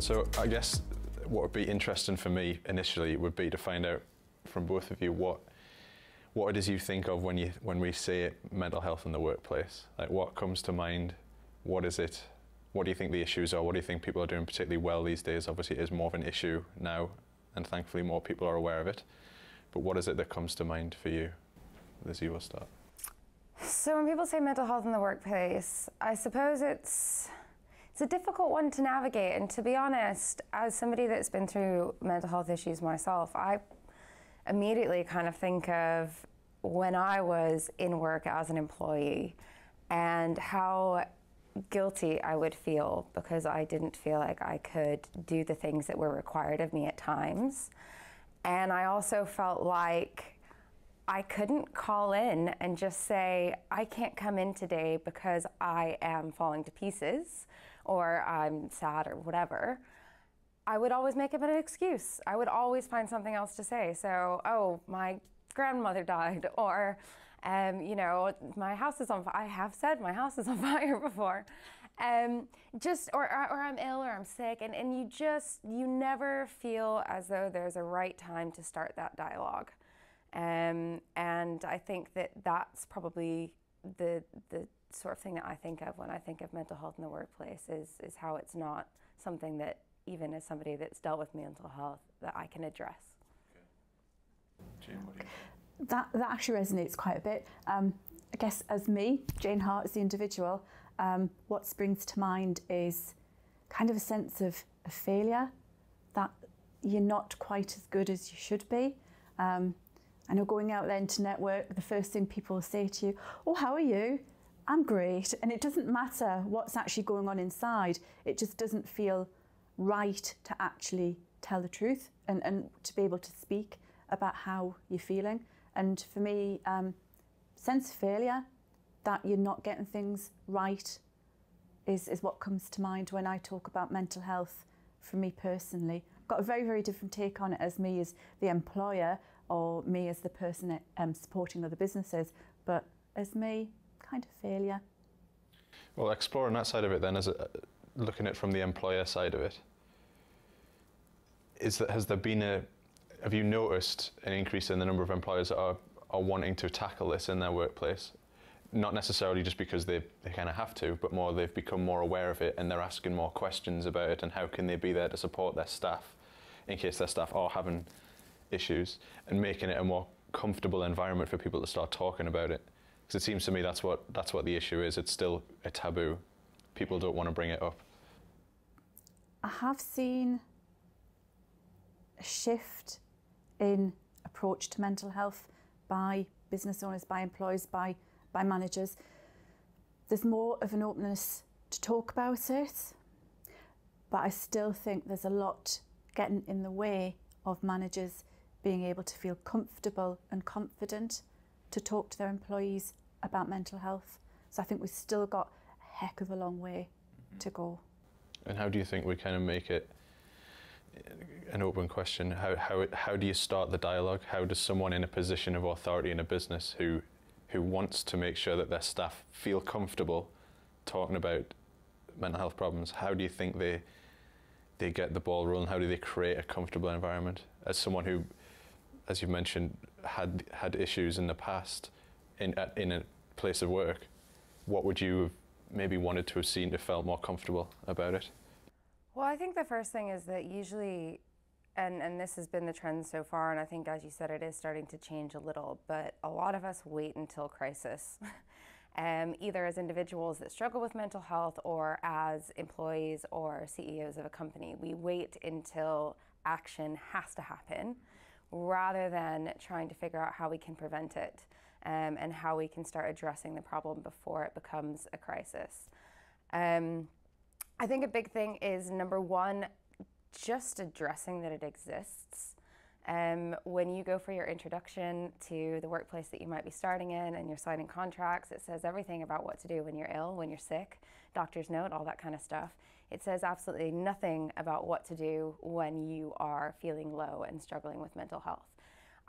So I guess what would be interesting for me initially would be to find out from both of you what it is you think of when we say mental health in the workplace. Like, what comes to mind? What is it? What do you think the issues are? What do you think people are doing particularly well these days? Obviously it is more of an issue now, and thankfully more people are aware of it. But what is it that comes to mind for you? Lizzy, will start. So when people say mental health in the workplace, I suppose it's a difficult one to navigate. And to be honest, as somebody that's been through mental health issues myself, I immediately kind of think of when I was in work as an employee and how guilty I would feel because I didn't feel like I could do the things that were required of me at times. And I also felt like I couldn't call in and just say, I can't come in today because I am falling to pieces or I'm sad or whatever. I would always make up an excuse. I would always find something else to say. So, oh, my grandmother died, or, you know, my house is on fire. I have said my house is on fire before. Or I'm ill or I'm sick, and you never feel as though there's a right time to start that dialogue. And I think that that's probably the sort of thing that I think of when I think of mental health in the workplace is how it's not something that, even as somebody that's dealt with mental health, that I can address. Jayne, what do you think? That actually resonates quite a bit. I guess as me, Jayne Hart, as the individual, what springs to mind is kind of a sense of failure, that you're not quite as good as you should be. I know going out then to network, the first thing people will say to you, oh, how are you? I'm great. And it doesn't matter what's actually going on inside. It just doesn't feel right to actually tell the truth and to be able to speak about how you're feeling. And for me, sense of failure, that you're not getting things right is what comes to mind when I talk about mental health for me personally. I've got a very, very different take on it as me as the employer or me as the person supporting other businesses, but as me, kind of failure. Well, exploring that side of it then, looking at it from the employer side of it, have you noticed an increase in the number of employers that are wanting to tackle this in their workplace? Not necessarily just because they kind of have to, but more they've become more aware of it and they're asking more questions about it, and how can they be there to support their staff in case their staff are having issues, and making it a more comfortable environment for people to start talking about it. Because it seems to me that's what the issue is. It's still a taboo. People don't want to bring it up. I have seen a shift in approach to mental health by business owners, by employees, by managers. There's more of an openness to talk about it, but I still think there's a lot getting in the way of managers being able to feel comfortable and confident to talk to their employees about mental health. So I think we've still got a heck of a long way to go. And how do you think we kind of make it an open question? How do you start the dialogue? How does someone in a position of authority in a business who wants to make sure that their staff feel comfortable talking about mental health problems, how do you think they get the ball rolling? How do they create a comfortable environment? As someone who, as you mentioned, had issues in the past in a place of work, what would you have maybe wanted to have seen to felt more comfortable about it? Well, I think the first thing is that usually, and this has been the trend so far, and I think, as you said, it is starting to change a little, but a lot of us wait until crisis. Either as individuals that struggle with mental health or as employees or CEOs of a company. We wait until action has to happen rather than trying to figure out how we can prevent it and how we can start addressing the problem before it becomes a crisis. I think a big thing is, number one, just addressing that it exists. When you go for your introduction to the workplace that you might be starting in and you're signing contracts, it says everything about what to do when you're ill, when you're sick, doctor's note, all that kind of stuff. It says absolutely nothing about what to do when you are feeling low and struggling with mental health.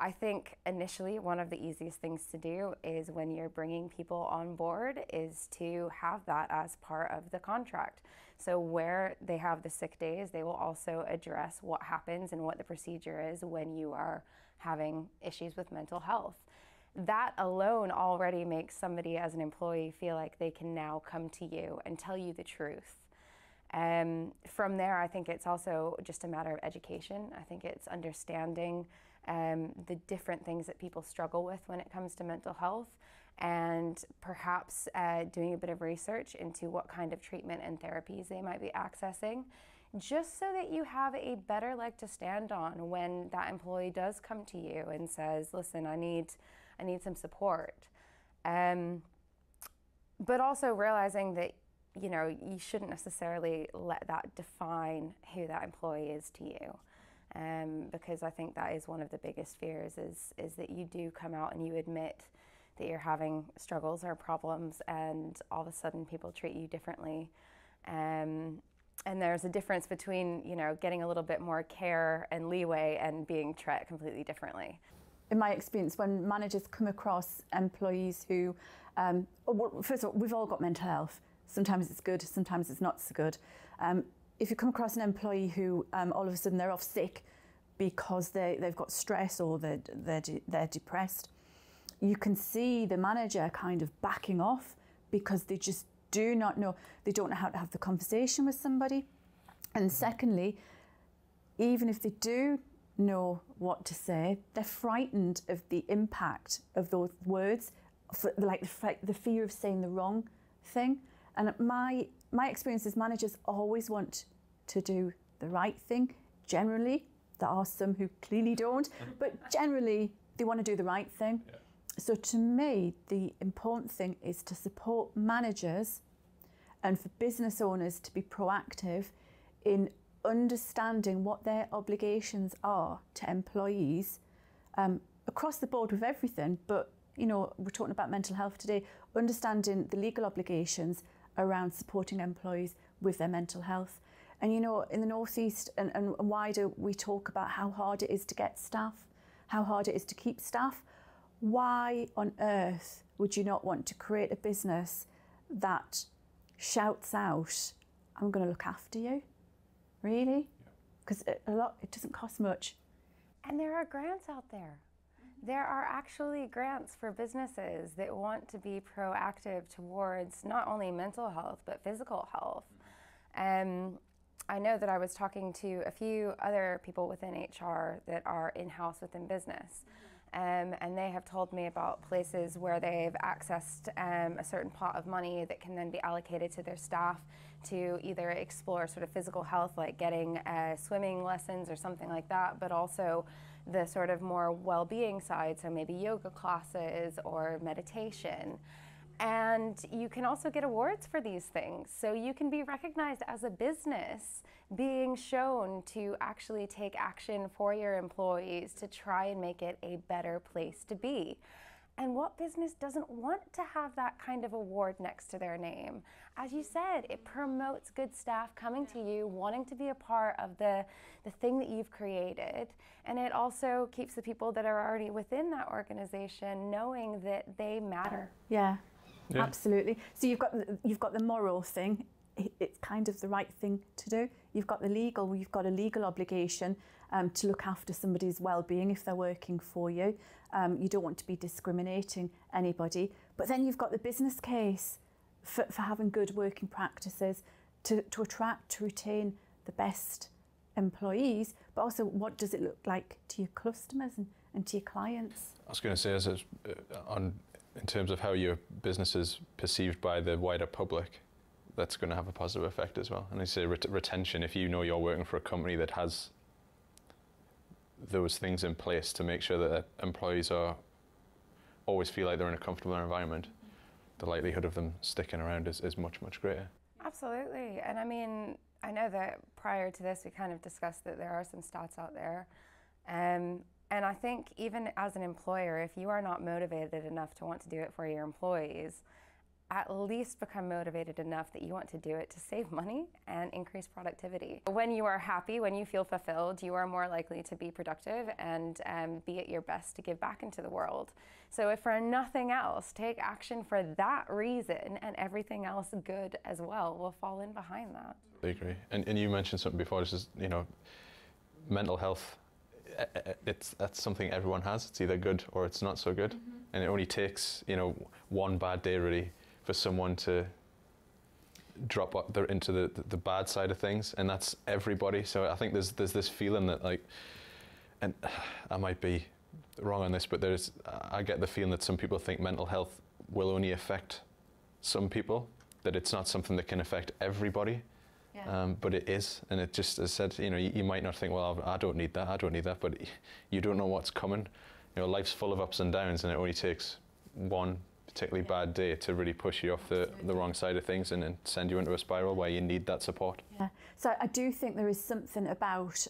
I think initially one of the easiest things to do is when you're bringing people on board is to have that as part of the contract. So where they have the sick days, they will also address what happens and what the procedure is when you are having issues with mental health. That alone already makes somebody as an employee feel like they can now come to you and tell you the truth. From there, I think it's also just a matter of education. I think it's understanding the different things that people struggle with when it comes to mental health, and perhaps doing a bit of research into what kind of treatment and therapies they might be accessing, just so that you have a better leg to stand on when that employee does come to you and says, listen, I need some support. But also realizing that, you know, you shouldn't necessarily let that define who that employee is to you. Because I think that is one of the biggest fears is that you do come out and you admit that you're having struggles or problems, and all of a sudden people treat you differently. And there's a difference between, you know, getting a little bit more care and leeway and being treated completely differently. In my experience, when managers come across employees who, well, first of all, we've all got mental health. Sometimes it's good, sometimes it's not so good. If you come across an employee who all of a sudden they're off sick because they've got stress or they're depressed, you can see the manager kind of backing off because they just do not know, they don't know how to have the conversation with somebody. And secondly, even if they do know what to say, they're frightened of the impact of those words, like the fear of saying the wrong thing. And my experience is managers always want to do the right thing. Generally, there are some who clearly don't, but generally they want to do the right thing. Yeah. So to me, the important thing is to support managers and for business owners to be proactive in understanding what their obligations are to employees across the board with everything. But, you know, we're talking about mental health today, understanding the legal obligations around supporting employees with their mental health. And, you know, in the North East and wider, we talk about how hard it is to get staff, how hard it is to keep staff. Why on earth would you not want to create a business that shouts out, I'm going to look after you? Really? Because it doesn't cost much. And there are grants out there. There are actually grants for businesses that want to be proactive towards not only mental health, but physical health. I know that I was talking to a few other people within HR that are in-house within business. And they have told me about places where they've accessed a certain pot of money that can then be allocated to their staff to either explore sort of physical health, like getting swimming lessons or something like that, but also the sort of more well-being side, so maybe yoga classes or meditation. And you can also get awards for these things. So you can be recognized as a business being shown to actually take action for your employees to try and make it a better place to be. And what business doesn't want to have that kind of award next to their name? As you said, it promotes good staff coming to you, wanting to be a part of the thing that you've created. And it also keeps the people that are already within that organization knowing that they matter. Yeah. Yeah. Absolutely. So you've got the moral thing. It's kind of the right thing to do. You've got the legal. You've got a legal obligation to look after somebody's well-being if they're working for you. You don't want to be discriminating anybody. But then you've got the business case for having good working practices to attract, to retain the best employees. But also, what does it look like to your customers and to your clients? I was going to say, in terms of how your business is perceived by the wider public, that's going to have a positive effect as well. And I say retention, if you know you're working for a company that has those things in place to make sure that employees always feel like they're in a comfortable environment, the likelihood of them sticking around is much, much greater. Absolutely. And I mean, I know that prior to this, we kind of discussed that there are some stats out there. And I think even as an employer, if you are not motivated enough to want to do it for your employees, at least become motivated enough that you want to do it to save money and increase productivity. When you are happy, when you feel fulfilled, you are more likely to be productive and be at your best to give back into the world. So if for nothing else, take action for that reason, and everything else good as well will fall in behind that. I agree. And you mentioned something before, this is, you know, mental health, that's something everyone has. It's either good or it's not so good. And it only takes, you know, one bad day really for someone to drop up into the bad side of things, and that's everybody. So I think there's this feeling that, like, and I might be wrong on this, but I get the feeling that some people think mental health will only affect some people, that it's not something that can affect everybody. Yeah. But it is, and it just, as I said, you know, you might not think, well, I don't need that, but you don't know what's coming. You know, life's full of ups and downs, and it only takes one particularly bad day to really push you off the wrong side of things and then send you into a spiral where you need that support. Yeah, so I do think there is something about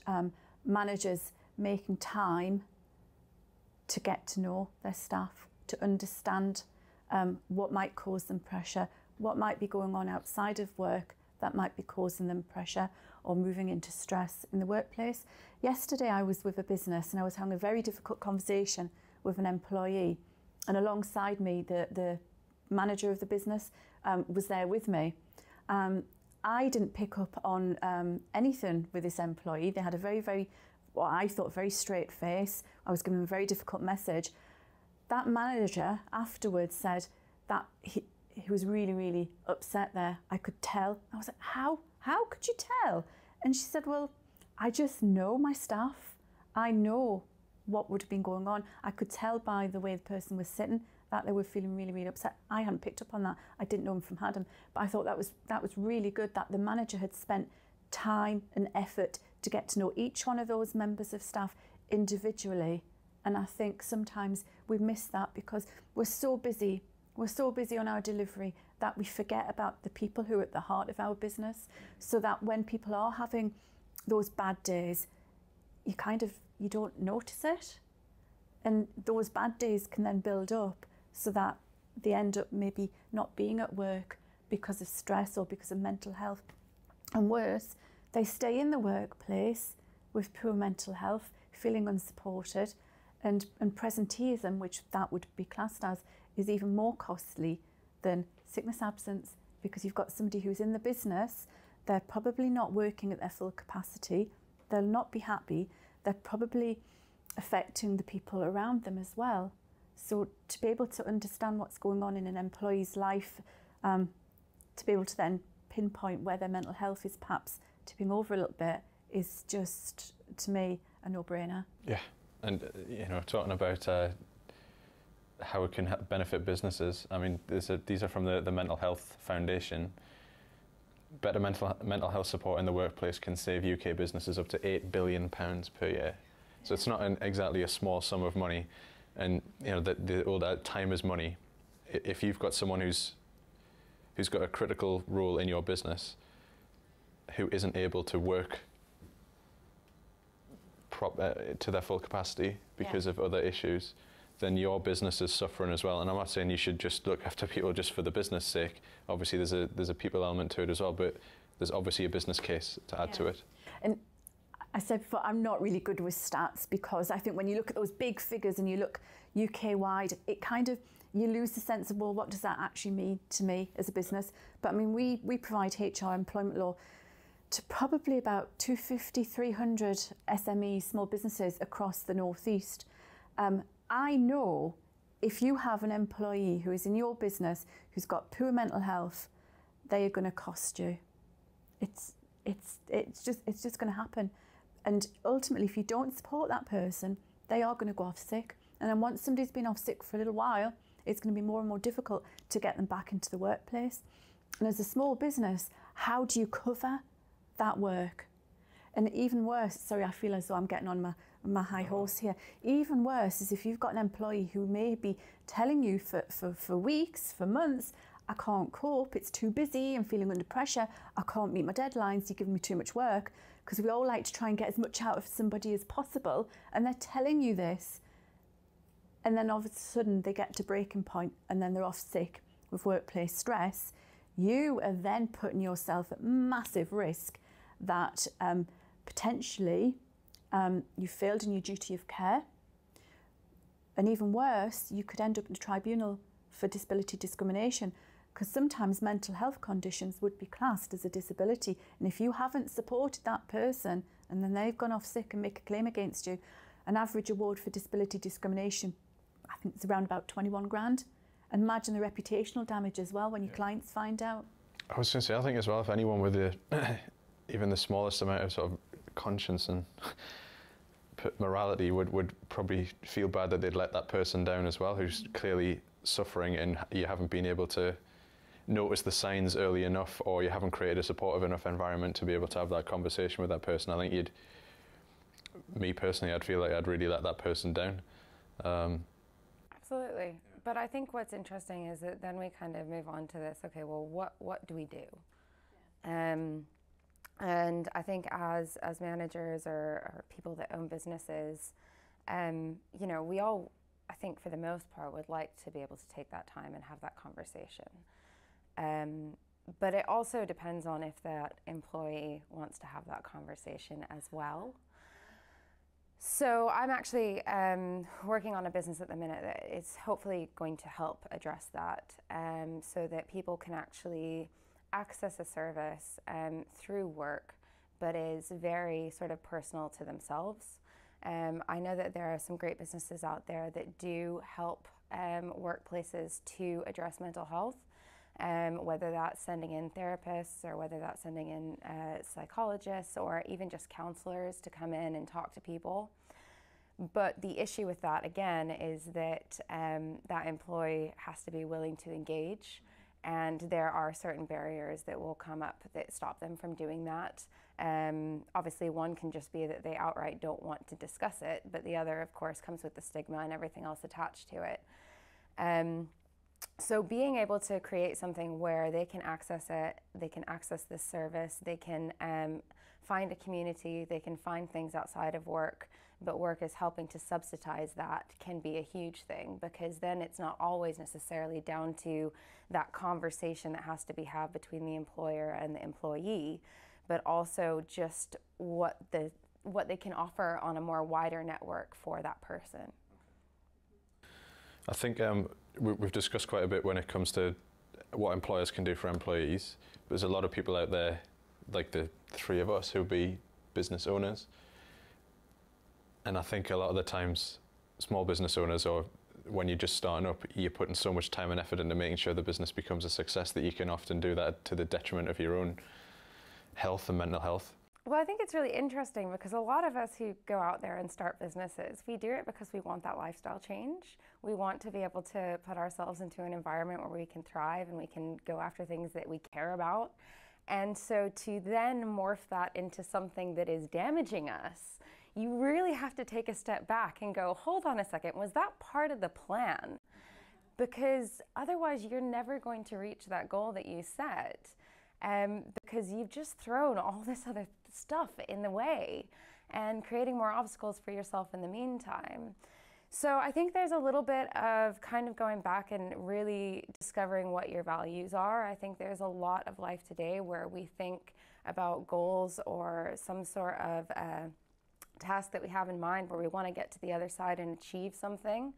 managers making time to get to know their staff, to understand what might cause them pressure, what might be going on outside of work that might be causing them pressure or moving into stress in the workplace. Yesterday I was with a business and I was having a very difficult conversation with an employee, and alongside me the manager of the business was there with me. I didn't pick up on anything with this employee. They had a very, what I thought, very straight face. I was giving them a very difficult message. That manager afterwards said that he was really upset there. I could tell. I was like, how could you tell? And she said, well, I just know my staff. I know what would have been going on. I could tell by the way the person was sitting that they were feeling really upset. I hadn't picked up on that. I didn't know him from Adam, but I thought that was really good that the manager had spent time and effort to get to know each one of those members of staff individually. And I think sometimes we miss that because we're so busy on our delivery that we forget about the people who are at the heart of our business, so that when people are having those bad days, you don't notice it. And those bad days can then build up so that they end up maybe not being at work because of stress or because of mental health. And worse, they stay in the workplace with poor mental health, feeling unsupported, and presenteeism, which that would be classed as, is even more costly than sickness absence, because you've got somebody who's in the business, they're probably not working at their full capacity, they'll not be happy, they're probably affecting the people around them as well. So to be able to understand what's going on in an employee's life, to be able to then pinpoint where their mental health is perhaps tipping over a little bit, is just, to me, a no-brainer. Yeah, and you know, talking about how it can benefit businesses. I mean, these are from the Mental Health Foundation. Better mental health support in the workplace can save UK businesses up to £8 billion per year. So it's not exactly a small sum of money. And you know, the old time is money. If you've got someone who's got a critical role in your business, who isn't able to work to their full capacity because of other issues, then your business is suffering as well. And I'm not saying you should just look after people just for the business sake. Obviously there's a people element to it as well, but there's obviously a business case to add to it. And I said before, I'm not really good with stats, because I think when you look at those big figures and you look UK-wide, it kind of, you lose the sense of, well, what does that actually mean to me as a business? But I mean, we provide HR employment law to probably about 250, 300 SMEs, small businesses across the Northeast. I know if you have an employee who is in your business who's got poor mental health, they are going to cost you. It's just going to happen. And ultimately, if you don't support that person, they are going to go off sick. And then once somebody's been off sick for a little while, it's going to be more and more difficult to get them back into the workplace. And as a small business, how do you cover that work? And even worse, sorry, I feel as though I'm getting on my high horse here. Even worse is if you've got an employee who may be telling you for weeks, for months, I can't cope, it's too busy, I'm feeling under pressure, I can't meet my deadlines, you're giving me too much work, because we all like to try and get as much out of somebody as possible, and they're telling you this, and then all of a sudden they get to breaking point and then they're off sick with workplace stress, you are then putting yourself at massive risk that potentially you failed in your duty of care. And even worse, you could end up in a tribunal for disability discrimination, because sometimes mental health conditions would be classed as a disability. And if you haven't supported that person and then they've gone off sick and make a claim against you, an average award for disability discrimination, I think it's around about 21 grand. And imagine the reputational damage as well when your clients find out. I was going to say, I think as well, if anyone with even the smallest amount of sort of conscience and morality would probably feel bad that they'd let that person down as well, who's clearly suffering, and you haven't been able to notice the signs early enough, or you haven't created a supportive enough environment to be able to have that conversation with that person. I think me personally, I'd feel like I'd really let that person down. Absolutely. But I think what's interesting is that then we kind of move on to this, okay, well, what do we do? Yeah. And I think as managers or people that own businesses, you know, we all, I think for the most part, would like to be able to take that time and have that conversation. But it also depends on if that employee wants to have that conversation as well. So I'm actually working on a business at the minute that is hopefully going to help address that, so that people can actually access a service through work, but is very sort of personal to themselves. I know that there are some great businesses out there that do help workplaces to address mental health, whether that's sending in therapists or whether that's sending in psychologists or even just counselors to come in and talk to people. But the issue with that, again, is that that employee has to be willing to engage, and there are certain barriers that will come up that stop them from doing that. Obviously, one can just be that they outright don't want to discuss it, but the other, of course, comes with the stigma and everything else attached to it. So being able to create something where they can access it, they can access this service, they can find a community, they can find things outside of work, but work is helping to subsidize that, can be a huge thing, because then it's not always necessarily down to that conversation that has to be had between the employer and the employee, but also just what they can offer on a more wider network for that person. I think we've discussed quite a bit when it comes to what employers can do for employees. There's a lot of people out there, like the three of us, who'll be business owners. And I think a lot of the times, small business owners, or when you're just starting up, you're putting so much time and effort into making sure the business becomes a success that you can often do that to the detriment of your own health and mental health. Well, I think it's really interesting because a lot of us who go out there and start businesses, we do it because we want that lifestyle change. We want to be able to put ourselves into an environment where we can thrive and we can go after things that we care about. And so to then morph that into something that is damaging us, you really have to take a step back and go, hold on a second, was that part of the plan? Because otherwise you're never going to reach that goal that you set, because you've just thrown all this other stuff in the way and creating more obstacles for yourself in the meantime. So I think there's a little bit of kind of going back and really discovering what your values are. I think there's a lot of life today where we think about goals or some sort of task that we have in mind where we want to get to the other side and achieve something.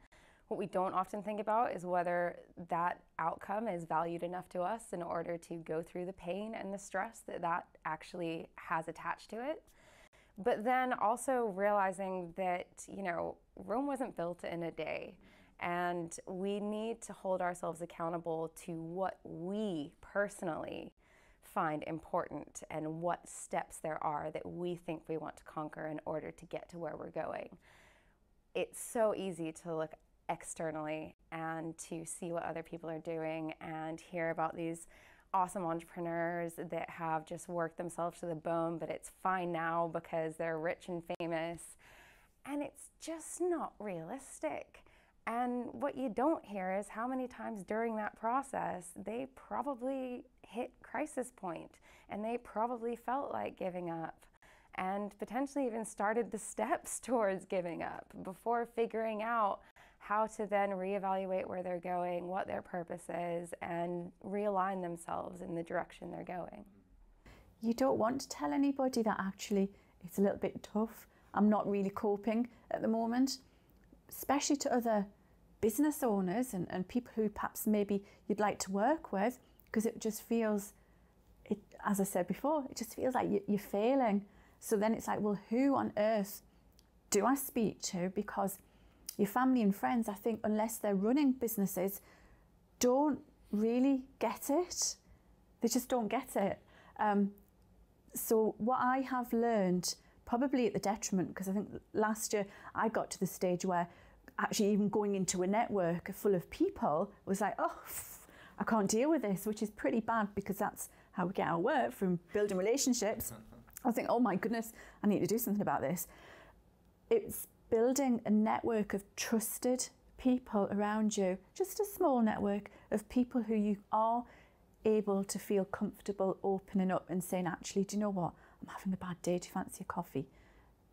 What we don't often think about is whether that outcome is valued enough to us in order to go through the pain and the stress that that actually has attached to it. But then also realizing that, you know, Rome wasn't built in a day, and we need to hold ourselves accountable to what we personally find important and what steps there are that we think we want to conquer in order to get to where we're going. It's so easy to look externally and to see what other people are doing and hear about these awesome entrepreneurs that have just worked themselves to the bone, but it's fine now because they're rich and famous. And it's just not realistic. And what you don't hear is how many times during that process they probably hit crisis point and they probably felt like giving up and potentially even started the steps towards giving up before figuring out how to then reevaluate where they're going, what their purpose is, and realign themselves in the direction they're going. You don't want to tell anybody that actually it's a little bit tough. I'm not really coping at the moment, especially to other business owners and people who perhaps maybe you'd like to work with, because it just feels, as I said before, it just feels like you're failing. So then it's like, well, who on earth do I speak to? Because your family and friends, I think, unless they're running businesses, don't really get it. They just don't get it. So what I have learned, probably at the detriment, because I think last year I got to the stage where actually even going into a network full of people was like, oh, I can't deal with this, which is pretty bad because that's how we get our work, from building relationships. I think, oh my goodness, I need to do something about this. It's building a network of trusted people around you, just a small network of people who you are able to feel comfortable opening up and saying, actually, do you know what? I'm having a bad day. Do you fancy a coffee?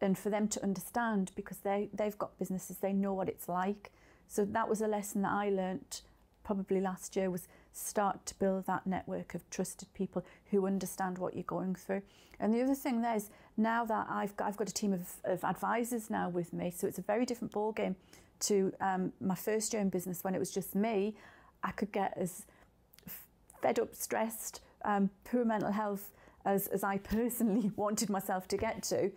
And for them to understand, because they've got businesses, they know what it's like. So that was a lesson that I learnt probably last year, was start to build that network of trusted people who understand what you're going through. And the other thing there is, now that I've got a team of advisors now with me, so it's a very different ballgame to my first year in business when it was just me. I could get as fed up, stressed, poor mental health as I personally wanted myself to get to,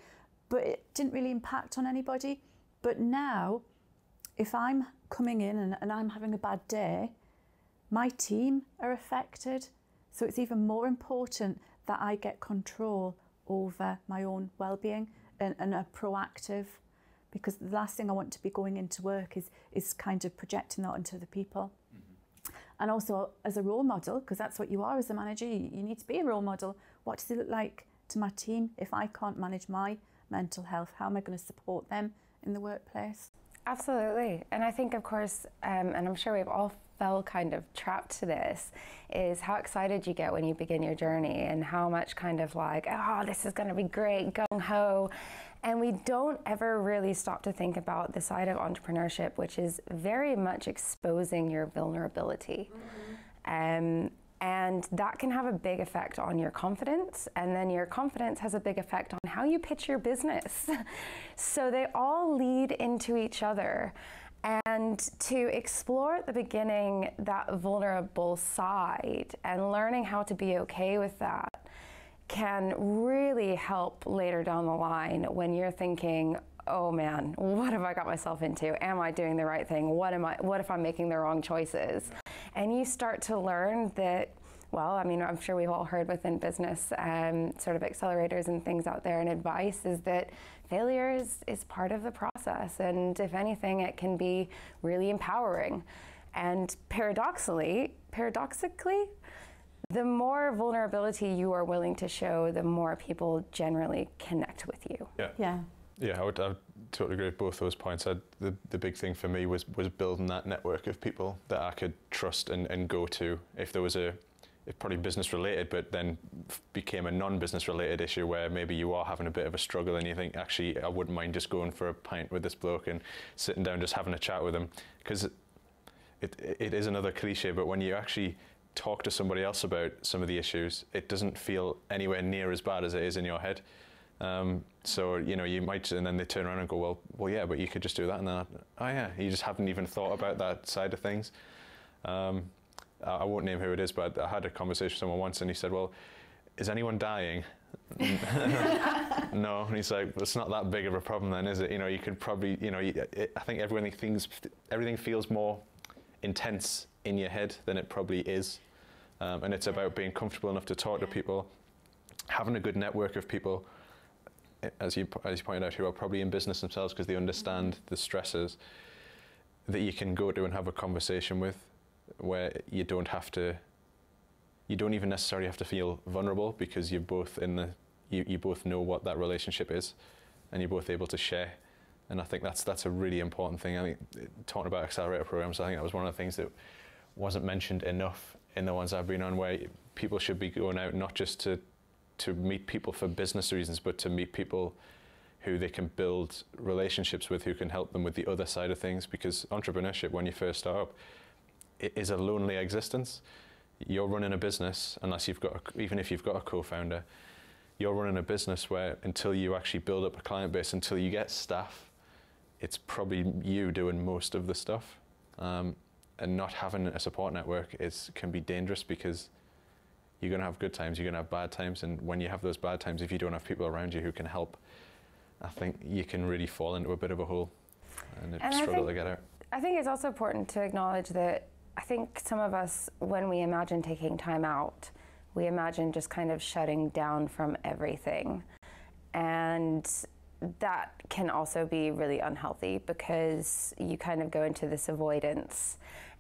but it didn't really impact on anybody. But now, if I'm coming in and I'm having a bad day, my team are affected. So it's even more important that I get control over my own well-being and are proactive, because the last thing I want to be going into work is kind of projecting that onto the people. Mm-hmm. And also as a role model, because that's what you are as a manager, you need to be a role model. What does it look like to my team if I can't manage my mental health? How am I going to support them in the workplace? Absolutely. And I think, of course, and I'm sure we've all felt kind of trapped to this, is how excited you get when you begin your journey and how much kind of like, oh, this is going to be great, gung-ho. And we don't ever really stop to think about the side of entrepreneurship, which is very much exposing your vulnerability. Mm-hmm. And that can have a big effect on your confidence, and then your confidence has a big effect on how you pitch your business. So they all lead into each other. And to explore at the beginning that vulnerable side and learning how to be okay with that can really help later down the line when you're thinking, oh man, what have I got myself into? Am I doing the right thing? What if I'm making the wrong choices? And you start to learn that, well, I mean, I'm sure we've all heard within business sort of accelerators and things out there, and advice is that failure is part of the process. And if anything, it can be really empowering. And paradoxically, the more vulnerability you are willing to show, the more people generally connect with you. Yeah, I would totally agree with both those points. The big thing for me was building that network of people that I could trust and go to if there was it's probably business related, but then became a non-business related issue where maybe you are having a bit of a struggle and you think, actually, I wouldn't mind just going for a pint with this bloke and sitting down, just having a chat with him. Because it is another cliche, but when you actually talk to somebody else about some of the issues, it doesn't feel anywhere near as bad as it is in your head. So, you know, you might, and then they turn around and go, well, yeah, but you could just do that. And then, oh yeah, you just haven't even thought about that side of things. I won't name who it is, but I had a conversation with someone once and he said, well, is anyone dying? No. And he's like, well, it's not that big of a problem then, is it? You know, you could probably, you know, I think everything feels more intense in your head than it probably is. And it's about being comfortable enough to talk to people, having a good network of people, as you pointed out, who are probably in business themselves because they understand the stresses, that you can go to and have a conversation with, where you don't even necessarily have to feel vulnerable because you're both you both know what that relationship is and you're both able to share. And I think that's a really important thing. I think talking about accelerator programs, I think that was one of the things that wasn't mentioned enough in the ones I've been on, where people should be going out not just to meet people for business reasons, but to meet people who they can build relationships with, who can help them with the other side of things, because entrepreneurship, when you first start up, it is a lonely existence. You're running a business, unless you've got, even if you've got a co-founder, you're running a business where until you actually build up a client base, until you get staff, it's probably you doing most of the stuff. And not having a support network can be dangerous, because you're going to have good times, you're going to have bad times, and when you have those bad times, if you don't have people around you who can help, I think you can really fall into a bit of a hole and struggle to get out. I think it's also important to acknowledge that I think some of us, when we imagine taking time out, we imagine just kind of shutting down from everything. And that can also be really unhealthy, because you kind of go into this avoidance,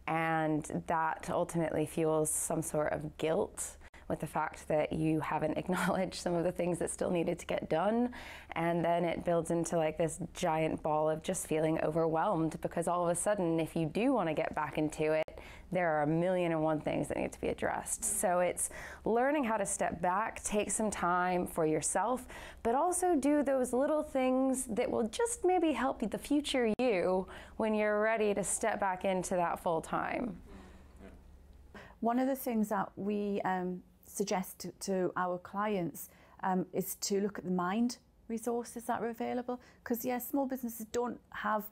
and that ultimately fuels some sort of guilt with the fact that you haven't acknowledged some of the things that still needed to get done. And then it builds into like this giant ball of just feeling overwhelmed, because all of a sudden, if you do want to get back into it, there are 1,000,001 things that need to be addressed. So it's learning how to step back, take some time for yourself, but also do those little things that will just maybe help the future you when you're ready to step back into that full time. One of the things that we suggest to our clients is to look at the Myndr resources that are available, because yes, small businesses don't have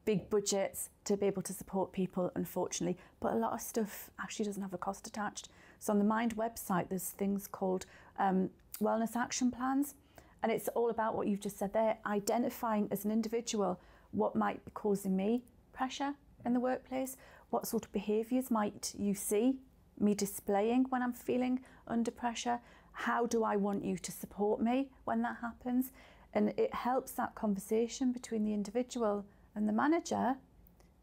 big budgets to be able to support people, unfortunately, but a lot of stuff actually doesn't have a cost attached. So on the Myndr website, there's things called wellness action plans, and it's all about what you've just said there, identifying as an individual what might be causing me pressure in the workplace, what sort of behaviours might you see me displaying when I'm feeling under pressure, how do I want you to support me when that happens, and it helps that conversation between the individual and the manager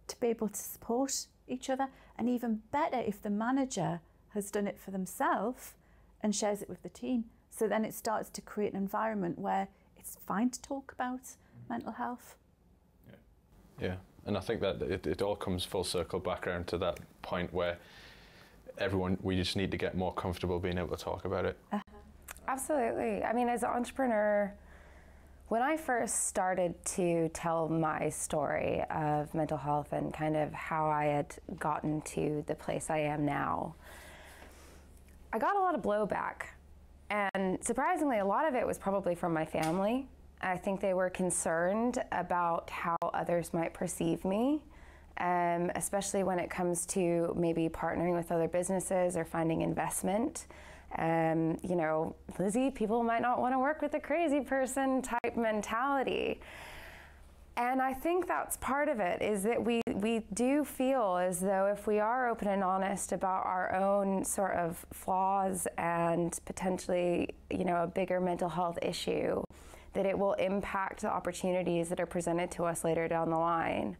to be able to support each other. And even better if the manager has done it for themselves and shares it with the team. So then it starts to create an environment where it's fine to talk about mental health. Yeah, and I think that it all comes full circle back around to that point where we just need to get more comfortable being able to talk about it. Absolutely. I mean, as an entrepreneur, when I first started to tell my story of mental health and kind of how I had gotten to the place I am now, I got a lot of blowback. And surprisingly, a lot of it was probably from my family. I think they were concerned about how others might perceive me, especially when it comes to maybe partnering with other businesses or finding investment. You know, Lizzy, people might not want to work with a crazy person type mentality. And I think that's part of it, is that we do feel as though if we are open and honest about our own sort of flaws and potentially, you know, a bigger mental health issue, that it will impact the opportunities that are presented to us later down the line.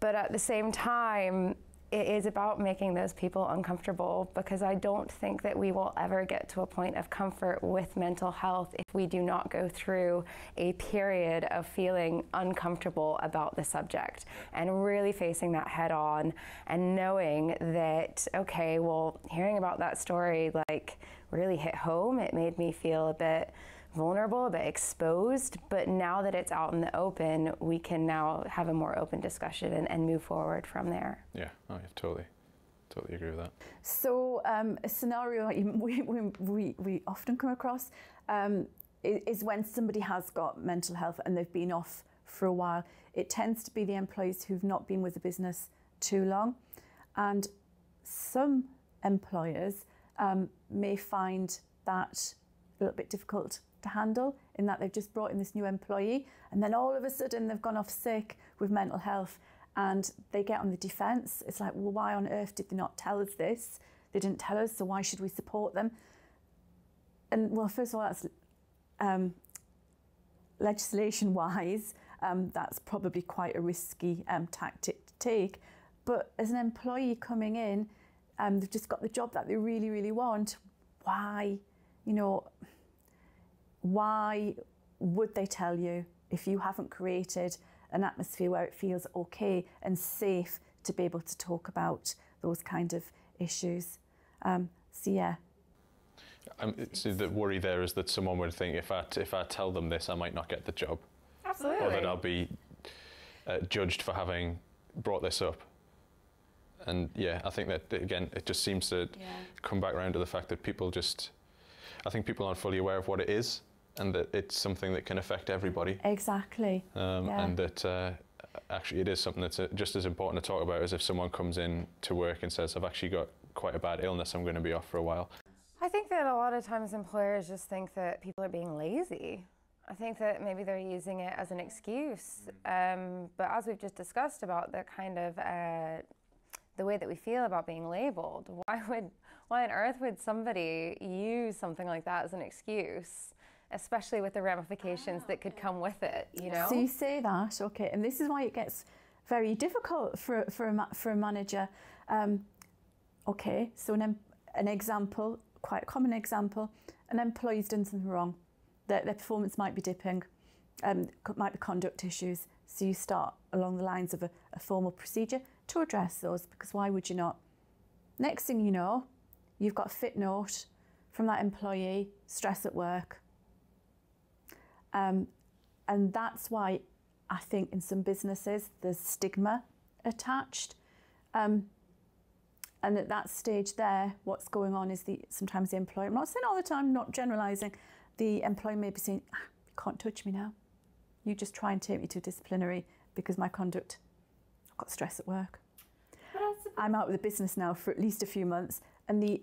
But at the same time, it is about making those people uncomfortable, because I don't think that we will ever get to a point of comfort with mental health if we do not go through a period of feeling uncomfortable about the subject and really facing that head on and knowing that, okay, well, hearing about that story like really hit home. It made me feel a bit vulnerable, a bit exposed, but now that it's out in the open, we can now have a more open discussion and move forward from there. Yeah, I totally agree with that. So a scenario we often come across is when somebody has got mental health and they've been off for a while. It tends to be the employees who've not been with the business too long, and some employers may find that a little bit difficult to handle, in that they've just brought in this new employee and then all of a sudden they've gone off sick with mental health and they get on the defence. It's like, well, why on earth did they not tell us this? They didn't tell us, so why should we support them? And well, first of all, that's legislation-wise, that's probably quite a risky tactic to take. But as an employee coming in, they've just got the job that they really, really want. Why, you know, why would they tell you if you haven't created an atmosphere where it feels okay and safe to be able to talk about those kind of issues? So yeah. So the worry there is that someone would think if I tell them this, I might not get the job. Absolutely. Or that I'll be judged for having brought this up. And yeah, I think that, again, it just seems to come back around to the fact that I think people aren't fully aware of what it is, and that it's something that can affect everybody. Exactly. And that actually it is something that's just as important to talk about as if someone comes in to work and says, I've actually got quite a bad illness, I'm going to be off for a while. I think that a lot of times employers just think that people are being lazy. I think that maybe they're using it as an excuse. But as we've just discussed about the kind of the way that we feel about being labelled, why on earth would somebody use something like that as an excuse, especially with the ramifications that could come with it, you know? So you say that, okay, and this is why it gets very difficult for a manager. Okay, so an example, quite a common example, an employee's done something wrong. Their performance might be dipping, might be conduct issues. So you start along the lines of a formal procedure to address those, because why would you not? Next thing you know, you've got a fit note from that employee, stress at work. And that's why I think in some businesses there's stigma attached. And at that stage there, what's going on is sometimes the employer, I'm not saying all the time, not generalising, the employer may be saying, you can't touch me now. You just try and take me to disciplinary because my conduct, I've got stress at work. I'm out of the business now for at least a few months, and the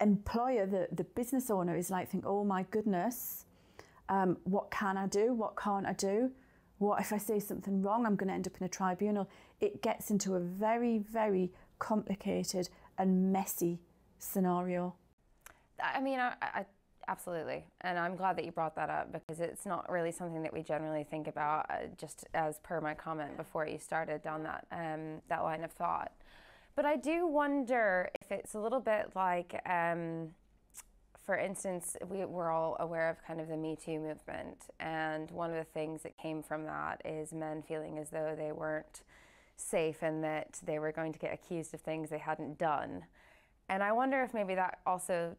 employer, the business owner is like, oh my goodness, what can I do? What can't I do? What if I say something wrong? I'm going to end up in a tribunal. It gets into a very, very complicated and messy scenario. I mean, I absolutely. And I'm glad that you brought that up, because it's not really something that we generally think about, just as per my comment before you started down that line of thought. But I do wonder if it's a little bit like, for instance, we're all aware of kind of the Me Too movement. And one of the things that came from that is men feeling as though they weren't safe and that they were going to get accused of things they hadn't done. And I wonder if maybe that also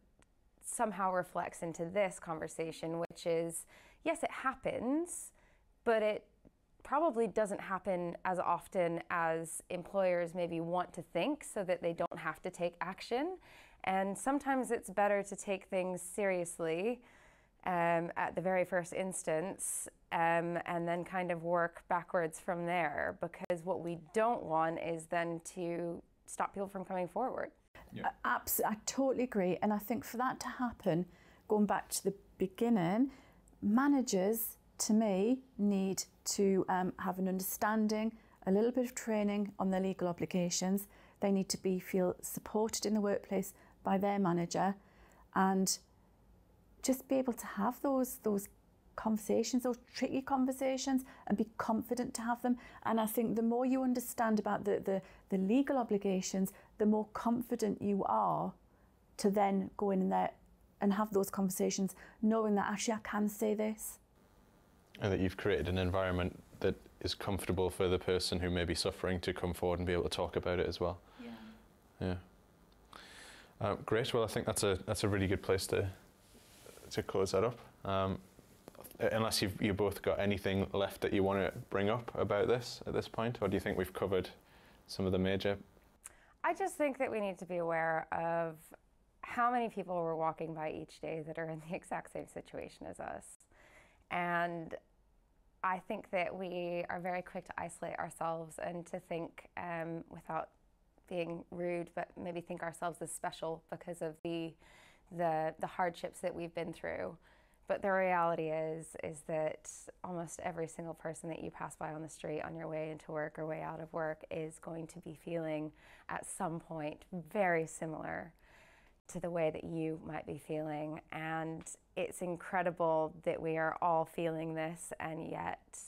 somehow reflects into this conversation, which is, yes, it happens, but it probably doesn't happen as often as employers maybe want to think, so that they don't have to take action. And sometimes it's better to take things seriously at the very first instance, and then kind of work backwards from there, because what we don't want is then to stop people from coming forward. Yeah. I totally agree. And I think for that to happen, going back to the beginning, managers, to me, need to have an understanding, a little bit of training on their legal obligations. They need to feel supported in the workplace by their manager, and just be able to have those conversations, those tricky conversations, and be confident to have them. And I think the more you understand about the legal obligations, the more confident you are to then go in there and have those conversations, knowing that actually I can say this. And that you've created an environment that is comfortable for the person who may be suffering to come forward and be able to talk about it as well. Yeah. Great. Well, I think that's a really good place to close that up. Unless you both got anything left that you want to bring up about this at this point, or do you think we've covered some of the major? I just think that we need to be aware of how many people we're walking by each day that are in the exact same situation as us. And I think that we are very quick to isolate ourselves and to think, without being rude, but maybe think ourselves as special because of the hardships that we've been through. But the reality is that almost every single person that you pass by on the street on your way into work or way out of work is going to be feeling at some point very similar to the way that you might be feeling. And it's incredible that we are all feeling this, and yet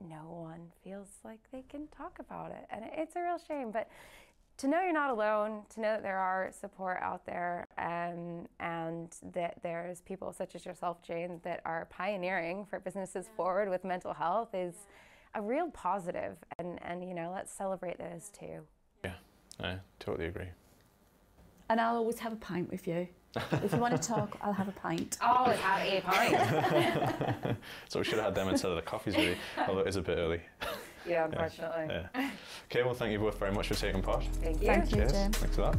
no one feels like they can talk about it. And it's a real shame. But to know you're not alone, to know that there are support out there, and that there's people such as yourself, Jayne, that are pioneering for businesses forward with mental health is a real positive. And you know, let's celebrate those too. Yeah, I totally agree. And I'll always have a pint with you. If you want to talk, I'll have a pint. Always have a pint. So we should have had them instead of the coffees, really, although it is a bit early. Yeah, unfortunately. Yeah. Okay, well, thank you both very much for taking part. Thank you. Thank you, Cheers. Jayne. Thanks for that.